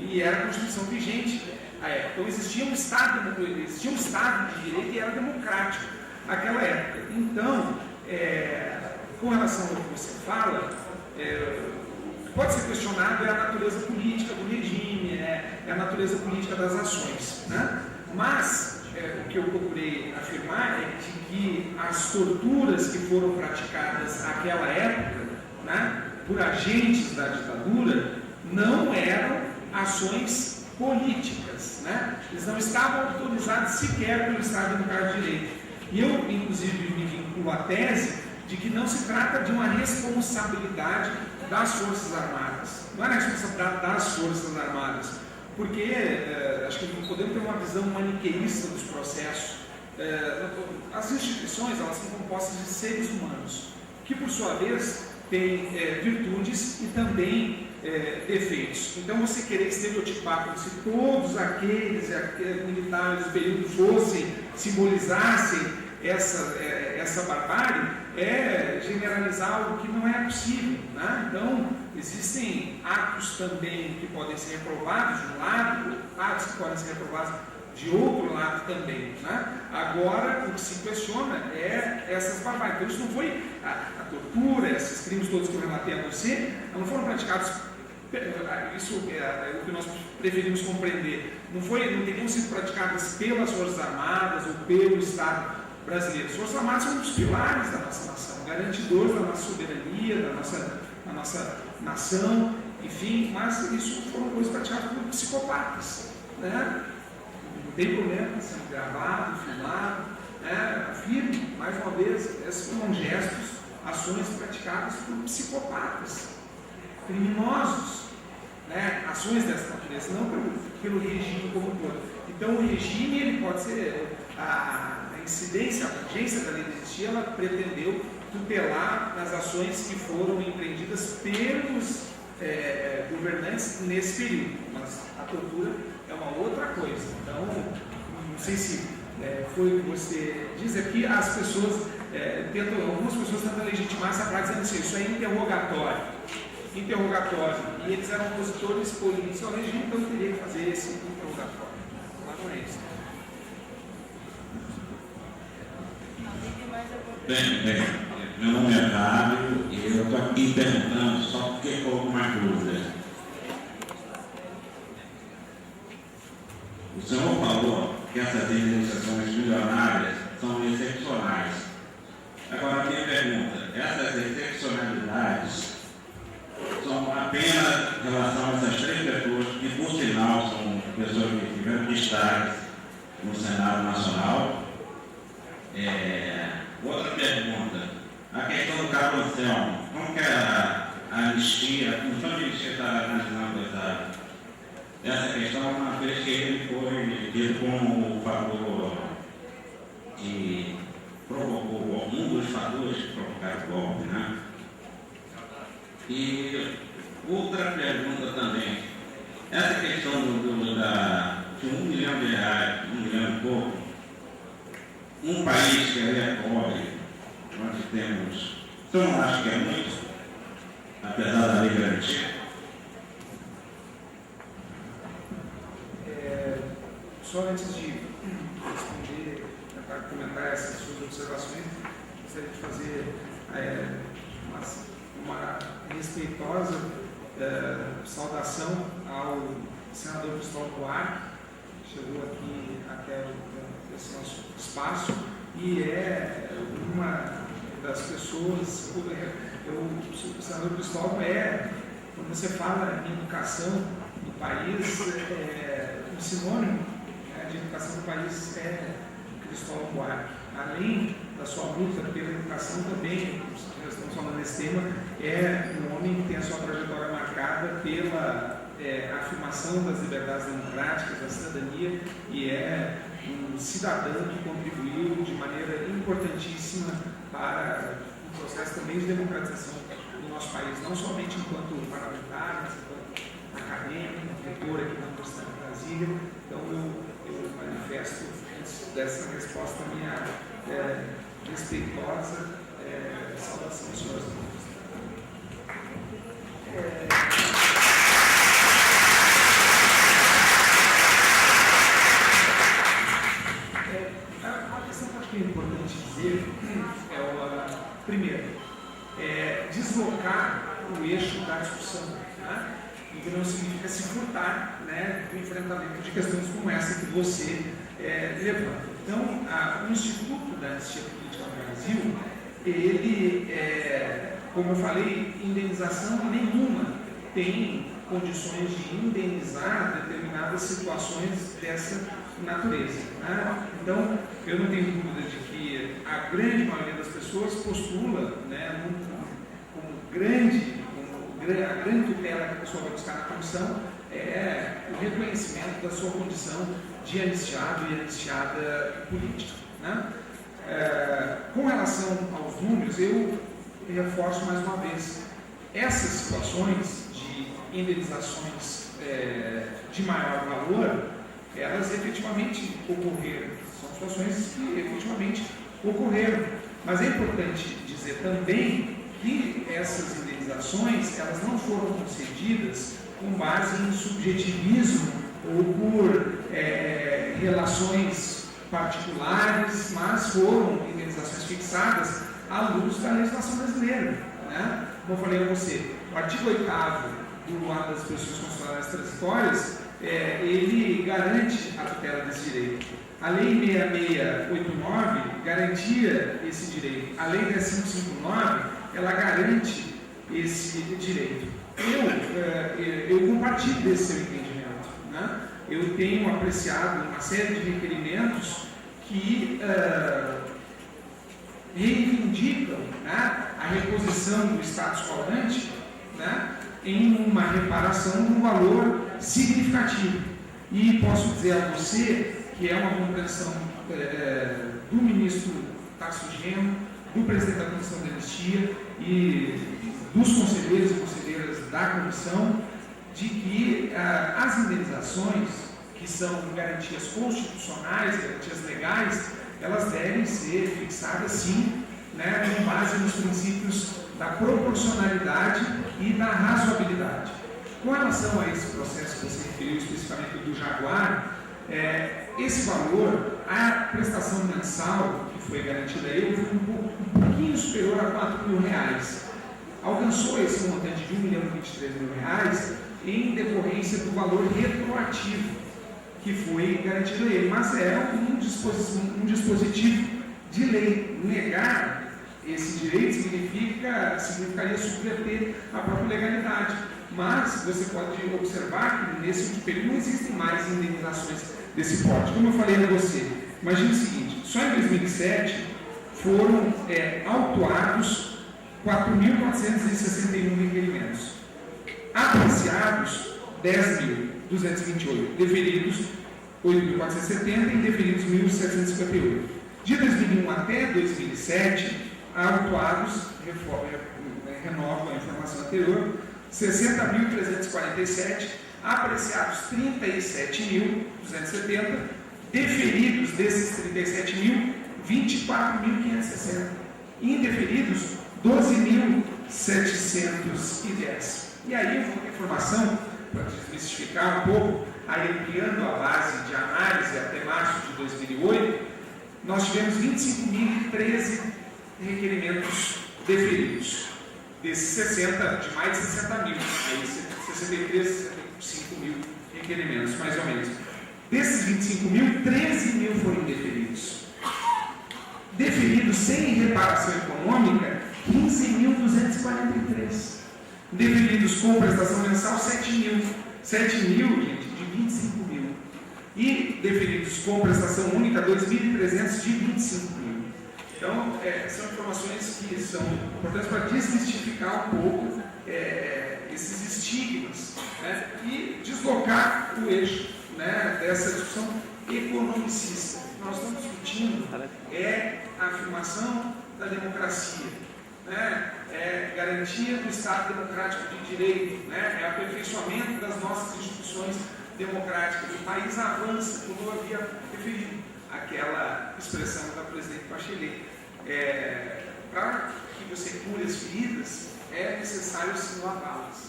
e era a Constituição vigente à época. Então existia um Estado de Direito e era democrático naquela época. Então, com relação ao que você fala, pode ser questionado a natureza política do regime, a natureza política das ações, né? Mas o que eu procurei afirmar é de que as torturas que foram praticadas naquela época, né, por agentes da ditadura, não eram ações políticas, né? Eles não estavam autorizados sequer pelo Estado Democrático de Direito. E eu, inclusive, me vinculo à tese de que não se trata de uma responsabilidade das Forças Armadas. Não é a responsabilidade das Forças Armadas, porque acho que podemos ter uma visão maniqueísta dos processos. As instituições, elas são compostas de seres humanos, que por sua vez têm virtudes e também defeitos. Então você querer estereotipar como se todos aqueles militares do período simbolizassem essa barbárie, é generalizar algo que não é possível, né? Então, existem atos também que podem ser reprovados de um lado, atos que podem ser reprovados de outro lado também, né? Agora, o que se questiona é essas barbáries. Então, isso não foi a tortura, esses crimes todos que eu relatei a você, não foram praticados. Isso é o que nós preferimos compreender. Não teriam sido praticadas pelas Forças Armadas ou pelo Estado brasileiro. As Forças Armadas são um dos pilares da nossa nação, garantidores da nossa soberania, da nossa nação, enfim, mas isso foram coisas praticadas por psicopatas, né? Não tem problema sendo gravado, filmado, né? Afirmo, mais uma vez, esses foram gestos, ações praticadas por psicopatas, criminosos, né? Ações dessa natureza, não pelo regime como um todo. Então o regime, ele pode ser a incidência, a agência da lei de anistia, ela pretendeu tutelar as ações que foram empreendidas pelos governantes nesse período, mas a tortura é uma outra coisa. Então, não sei se foi o que você diz aqui, as pessoas algumas pessoas tentam legitimar essa prática dizendo assim, isso é interrogatório, e eles eram opositores políticos ao regime, então teria que fazer esse interrogatório. Mas não é isso. Bem, meu nome é Fábio e eu estou aqui perguntando só porque ficou alguma dúvida. O senhor falou que essas indenizações milionárias são excepcionais. Agora, a minha pergunta, essas excepcionalidades são apenas em relação a essas três pessoas, que por sinal são pessoas que tiveram destaque no Senado Nacional? Outra pergunta, a questão do Cabo Anselmo, como que a anistia, a Comissão de Anistia está analisando essa questão, uma vez que ele foi tido como o fator que provocou, um dos fatores que provocaram o golpe, né? E outra pergunta também, essa questão de R$1 milhão, R$1 milhão e pouco, um país que é pobre, nós temos, eu não acho que é muito, apesar da lei garantir. Só antes de responder, tentar comentar essas suas observações, gostaria de fazer uma respeitosa saudação ao senador Cristóvão Buarque, que chegou aqui até esse nosso espaço e é uma das pessoas, o senador Cristóvão quando você fala em educação no país, um sinônimo de educação no país é Cristóvão Buarque. Além da sua luta pela educação também, nós estamos falando desse tema, é um homem que tem a sua trajetória marcada pela afirmação das liberdades democráticas, da cidadania, e é um cidadão que contribuiu de maneira importantíssima para o processo também de democratização do nosso país, não somente enquanto parlamentar, mas enquanto acadêmico, reitor aqui na Universidade de Brasília. Então eu manifesto, antes dessa resposta minha respeitosa saudação aos senhores. que não significa se furtar, né, do enfrentamento de questões como essa que você levanta. Então, o Instituto da Anistia Política no Brasil, ele, como eu falei, indenização nenhuma tem condições de indenizar determinadas situações dessa natureza, né? Então, eu não tenho dúvida de que a grande maioria das pessoas postula, né, como a grande tutela que a pessoa vai buscar na comissão é o reconhecimento da sua condição de anistiado e anistiada política, né? Com relação aos números, eu reforço mais uma vez, essas situações de indenizações de maior valor, elas efetivamente ocorreram, são situações que efetivamente ocorreram, mas é importante dizer também que essas indenizações, elas não foram concedidas com base em subjetivismo ou por relações particulares, mas foram indenizações fixadas à luz da legislação brasileira, né? Como eu falei a você, o artigo 8º do ato das disposições constitucionais transitórias, ele garante a tutela desse direito. A Lei 6689 garantia esse direito. A Lei 10559, ela garante esse direito. Eu compartilho desse seu entendimento, né? Eu tenho apreciado uma série de requerimentos que reivindicam, né, a reposição do status falante, né, em uma reparação de um valor significativo. E posso dizer a você que é uma compreensão do ministro Tarcísio Genro, do presidente da Comissão de Anistia e dos conselheiros e conselheiras da comissão, de que as indenizações, que são garantias constitucionais, garantias legais, elas devem ser fixadas sim, né, com base nos princípios da proporcionalidade e da razoabilidade. Com relação a esse processo que você referiu especificamente do Jaguar, esse valor, a prestação mensal que foi garantida aí, foi um pouquinho superior a R$4.000. Alcançou esse montante de R$1.023.000 em decorrência do valor retroativo que foi garantido a ele, mas é um dispositivo de lei. Negar esse direito significaria subverter a própria legalidade. Mas você pode observar que nesse último período não existem mais indenizações desse porte. Como eu falei a você, imagine o seguinte: só em 2007 foram autuados 4.461 requerimentos, apreciados 10.228, deferidos 8.470 e indeferidos 1.758. De 2001 até 2007, autuados, renovam a informação anterior, 60.347, apreciados 37.270, deferidos desses 37.000, 24.560, indeferidos 12.710. E aí, uma informação, para desmistificar um pouco, aí ampliando a base de análise até março de 2008, nós tivemos 25.013 requerimentos deferidos. Desses de mais de 60 mil, aí 63, 65 mil requerimentos, mais ou menos. Desses 25 mil, 13 mil foram deferidos. Deferidos sem reparação econômica, 15.243. Deferidos com prestação mensal, 7 mil. 7 mil, gente, de 25 mil. E deferidos com prestação única, 2.300 de 25 mil. Então, são informações que são importantes para desmistificar um pouco esses estigmas, né, e deslocar o eixo, né, dessa discussão economicista. Nós estamos discutindo a afirmação da democracia, né, garantia do Estado democrático de direito, né, aperfeiçoamento das nossas instituições democráticas. O país avança, como eu havia referido, aquela expressão da presidente Bachelet. Para que você cure as feridas, é necessário sim lavá-las.